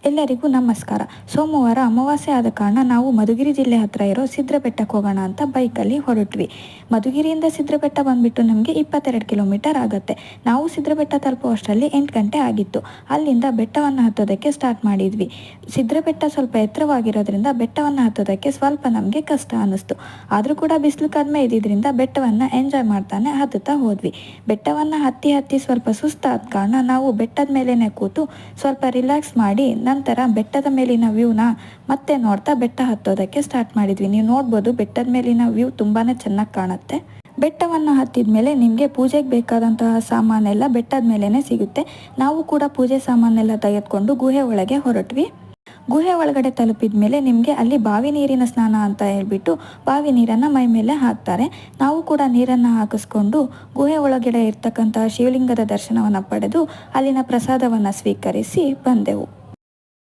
ಎಲ್ಲರಿಗೂ ನಮಸ್ಕಾರ. ಸೋಮವಾರ ಅಮಾವಾಸ್ಯೆ ಆದ ಕಾರಣ ನಾವು ಮಧುಗಿರಿ ಜಿಲ್ಲೆ ಹತ್ರ ಇರೋ ಸಿದ್ರಬೆಟ್ಟಕ್ಕೆ ಹೋಗೋಣ ಅಂತ ಬೈಕಲ್ಲಿ ಹೊರಟ್ವಿ. ಮಧುಗಿರಿಯಿಂದ ಸಿದ್ರಬೆಟ್ಟ ಬಂದ್ಬಿಟ್ಟು ನಮಗೆ 22 ಕಿಲೋಮೀಟರ್ ಆಗುತ್ತೆ. ನಾವು ಸಿದ್ರಬೆಟ್ಟ ತಲುಪುವಷ್ಟರಲ್ಲಿ 8 ಗಂಟೆ ಆಗಿತ್ತು. ಅಲ್ಲಿಂದ ಬೆಟ್ಟವನ್ನು ಹತ್ತೋದಕ್ಕೆ ಸ್ಟಾರ್ಟ್ ಮಾಡಿದ್ವಿ. ಸಿದ್ರಬೆಟ್ಟ ಸ್ವಲ್ಪ ಎತ್ತರವಾಗಿರೋದ್ರಿಂದ ಬೆಟ್ಟವನ್ನು ಹತ್ತೋದಕ್ಕೆ ಸ್ವಲ್ಪ ನಮಗೆ ಕಷ್ಟ ಅನ್ನಿಸ್ತು. ಆದರೂ ಕೂಡ ಬಿಸಿಲು ಕಡಿಮೆ ಇದ್ದಿದ್ದರಿಂದ ಬೆಟ್ಟವನ್ನು ಎಂಜಾಯ್ ಮಾಡ್ತಾನೆ ಹತ್ತುತ್ತಾ ಹೋದ್ವಿ. ಬೆಟ್ಟವನ್ನು ಹತ್ತಿ ಸ್ವಲ್ಪ ಸುಸ್ತಾದ ಕಾರಣ ನಾವು ಬೆಟ್ಟದ ಮೇಲೇನೆ ಕೂತು ಸ್ವಲ್ಪ ರಿಲ್ಯಾಕ್ಸ್ ಮಾಡಿ ನಂತರ ಬೆಟ್ಟದ ಮೇಲಿನ ವ್ಯೂನ ಮತ್ತೆ ನೋಡ್ತಾ ಬೆಟ್ಟ ಹತ್ತೋದಕ್ಕೆ ಸ್ಟಾರ್ಟ್ ಮಾಡಿದ್ವಿ. ನೀವು ನೋಡ್ಬೋದು ಬೆಟ್ಟದ ಮೇಲಿನ ವ್ಯೂ ತುಂಬಾನೇ ಚೆನ್ನಾಗಿ ಕಾಣುತ್ತೆ. ಬೆಟ್ಟವನ್ನು ಹತ್ತಿದ ಮೇಲೆ ನಿಮಗೆ ಪೂಜೆಗೆ ಬೇಕಾದಂತಹ ಸಾಮಾನೆಲ್ಲ ಬೆಟ್ಟದ ಮೇಲೇ ಸಿಗುತ್ತೆ. ನಾವು ಕೂಡ ಪೂಜೆ ಸಾಮಾನೆಲ್ಲ ತೆಗೆದುಕೊಂಡು ಗುಹೆ ಒಳಗೆ ಹೊರಟ್ವಿ. ಗುಹೆ ಒಳಗಡೆ ತಲುಪಿದ ಮೇಲೆ ನಿಮಗೆ ಅಲ್ಲಿ ಬಾವಿ ನೀರಿನ ಸ್ನಾನ ಅಂತ ಹೇಳ್ಬಿಟ್ಟು ಬಾವಿ ನೀರನ್ನು ಮೈ ಮೇಲೆ ಹಾಕ್ತಾರೆ. ನಾವು ಕೂಡ ನೀರನ್ನು ಹಾಕಿಸ್ಕೊಂಡು ಗುಹೆ ಒಳಗಡೆ ಇರ್ತಕ್ಕಂತಹ ಶಿವಲಿಂಗದ ದರ್ಶನವನ್ನು ಪಡೆದು ಅಲ್ಲಿನ ಪ್ರಸಾದವನ್ನು ಸ್ವೀಕರಿಸಿ ಬಂದೆವು.